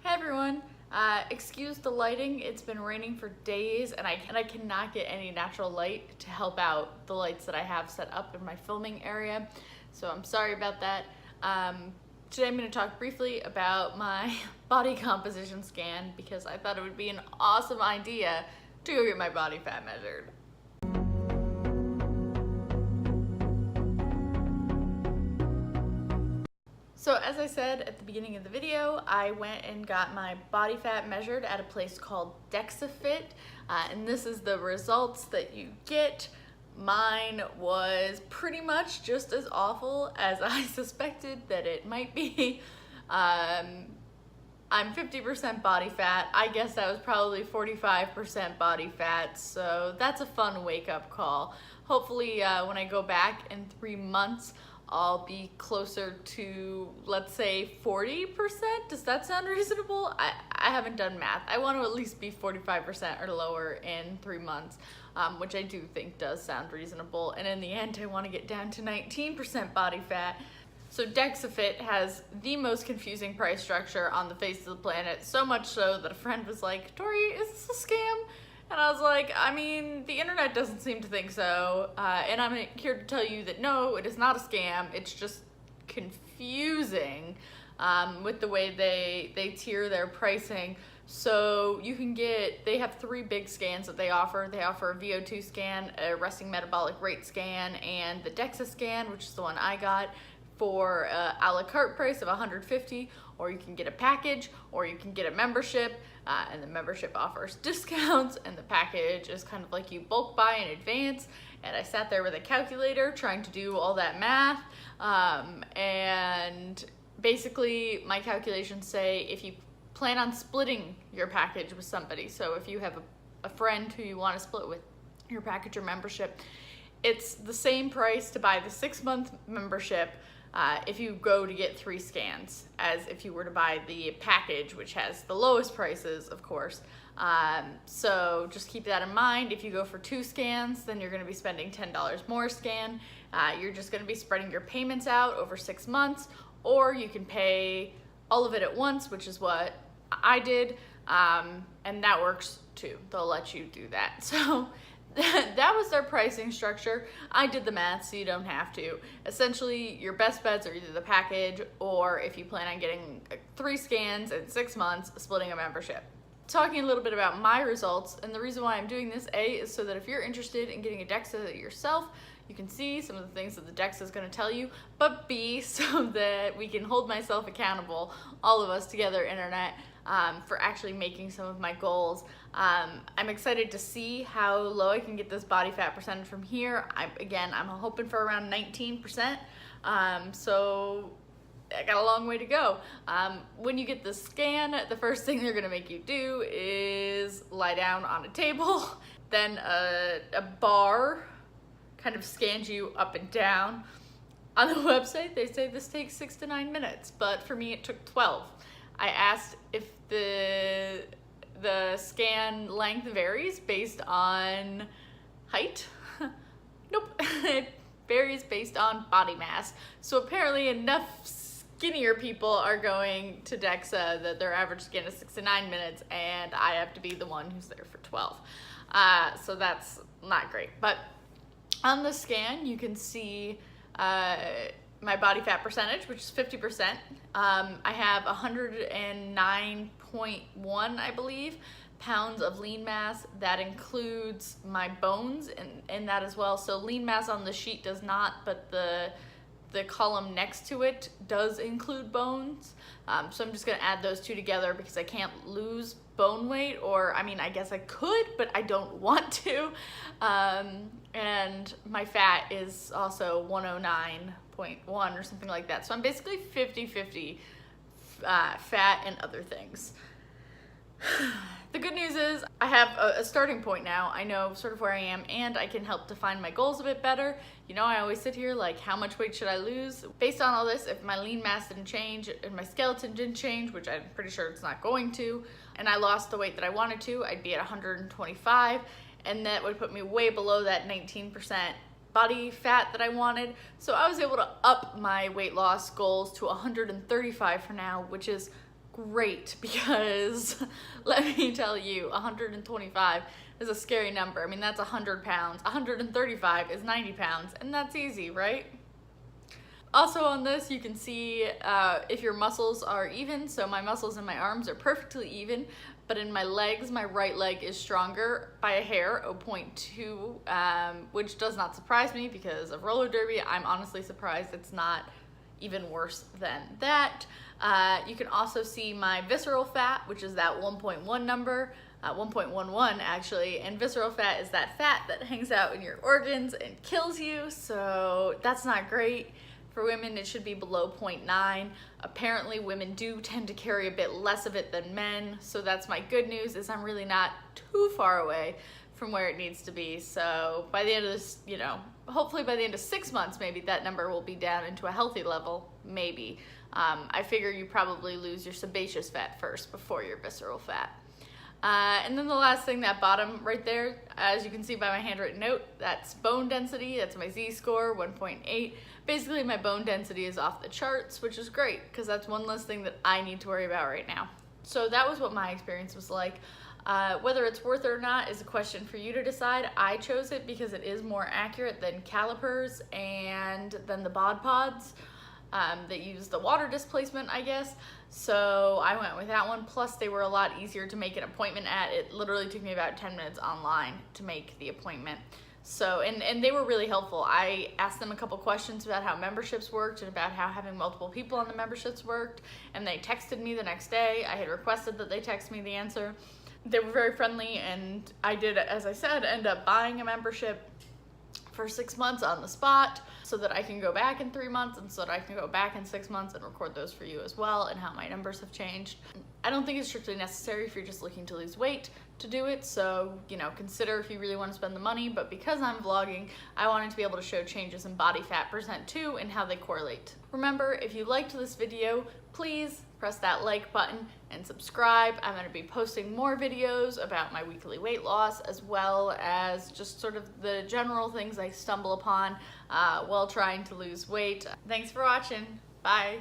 Hey everyone, excuse the lighting. It's been raining for days and I cannot get any natural light to help out the lights that I have set up in my filming area. So I'm sorry about that. Today I'm going to talk briefly about my body composition scan because I thought it would be an awesome idea to go get my body fat measured. So as I said at the beginning of the video, I went and got my body fat measured at a place called DEXA Fit, and this is the results that you get. Mine was pretty much just as awful as I suspected that it might be. I'm 50% body fat. I guess that was probably 45% body fat, so that's a fun wake-up call. Hopefully when I go back in 3 months, I'll be closer to, let's say, 40%. Does that sound reasonable? I haven't done math. I want to at least be 45% or lower in 3 months, which I do think does sound reasonable. And in the end, I want to get down to 19% body fat. So DEXA Fit has the most confusing price structure on the face of the planet, so much so that a friend was like, "Tori, is this a scam?" And I was like, I mean, the internet doesn't seem to think so, and I'm here to tell you that no, it is not a scam. It's just confusing with the way they tier their pricing. So you can get, they have 3 big scans that they offer. They offer a VO2 scan, a resting metabolic rate scan, and the DEXA scan, which is the one I got, for a la carte price of $150, or you can get a package, or you can get a membership, and the membership offers discounts, and the package is kind of like you bulk buy in advance. And I sat there with a calculator trying to do all that math, and basically my calculations say if you plan on splitting your package with somebody, so if you have a friend who you want to split with your package or membership, it's the same price to buy the 6-month membership if you go to get 3 scans as if you were to buy the package, which has the lowest prices, of course. So just keep that in mind. If you go for 2 scans, then you're going to be spending $10 more a scan. You're just going to be spreading your payments out over 6 months, or you can pay all of it at once, which is what I did, and that works too. They'll let you do that. So that was their pricing structure. I did the math, so you don't have to. Essentially, your best bets are either the package, or if you plan on getting 3 scans in 6 months, splitting a membership. Talking a little bit about my results, and the reason why I'm doing this, A, is so that if you're interested in getting a DEXA yourself, you can see some of the things that the DEXA is going to tell you, but B, so that we can hold myself accountable, all of us together, internet, for actually making some of my goals. I'm excited to see how low I can get this body fat percentage from here. I'm hoping for around 19%, so I got a long way to go. When you get the scan, the first thing they're gonna make you do is lie down on a table. Then a bar kind of scans you up and down. On the website, they say this takes 6 to 9 minutes, but for me it took 12. I asked if the scan length varies based on height. Nope, it varies based on body mass. So apparently enough skinnier people are going to DEXA that their average scan is 6 to 9 minutes, and I have to be the one who's there for 12. So that's not great. But on the scan, you can see my body fat percentage, which is 50%. I have 109.1, I believe, pounds of lean mass. That includes my bones in that as well. So lean mass on the sheet does not, but the column next to it does include bones. So I'm just gonna add those 2 together because I can't lose bone weight, or I mean, I guess I could, but I don't want to. And my fat is also 109.1 or something like that. So I'm basically 50-50 fat and other things. The good news is I have a starting point now. I know sort of where I am, and I can help define my goals a bit better. You know, I always sit here like, how much weight should I lose? Based on all this, if my lean mass didn't change and my skeleton didn't change, which I'm pretty sure it's not going to, and I lost the weight that I wanted to, I'd be at 125, and that would put me way below that 19% body fat that I wanted. So I was able to up my weight loss goals to 135 for now, which is great, because let me tell you, 125 is a scary number. I mean, that's 100 pounds. 135 is 90 pounds, and that's easy, right? Also on this, you can see if your muscles are even. So my muscles in my arms are perfectly even, but in my legs, my right leg is stronger by a hair, 0.2, which does not surprise me because of roller derby. I'm honestly surprised it's not even worse than that. You can also see my visceral fat, which is that 1.1 number, 1.11 actually, and visceral fat is that fat that hangs out in your organs and kills you, so that's not great. For women, it should be below 0.9. Apparently, women do tend to carry a bit less of it than men, so that's my good news, is I'm really not too far away from where it needs to be. So by the end of this, you know, hopefully by the end of 6 months, maybe that number will be down into a healthy level, maybe. I figure you probably lose your sebaceous fat first before your visceral fat. And then the last thing, that bottom right there, as you can see by my handwritten note, that's bone density. That's my Z-score, 1.8. Basically, my bone density is off the charts, which is great because that's one less thing that I need to worry about right now. So that was what my experience was like. Whether it's worth it or not is a question for you to decide. I chose it because it is more accurate than calipers and than the bod pods that use the water displacement, I guess. So I went with that one. Plus, they were a lot easier to make an appointment at. It literally took me about 10 minutes online to make the appointment. So, and they were really helpful. I asked them a couple questions about how memberships worked and about how having multiple people on the memberships worked, and they texted me the next day. I had requested that they text me the answer. They were very friendly, and I did, as I said, end up buying a membership for 6 months on the spot so that I can go back in 3 months and so that I can go back in 6 months and record those for you as well and how my numbers have changed. I don't think it's strictly necessary if you're just looking to lose weight to do it, so, you know, consider if you really want to spend the money, but because I'm vlogging, I wanted to be able to show changes in body fat percent too and how they correlate. Remember, if you liked this video, please press that like button and subscribe. I'm going to be posting more videos about my weekly weight loss as well as just sort of the general things I stumble upon while trying to lose weight. Thanks for watching. Bye.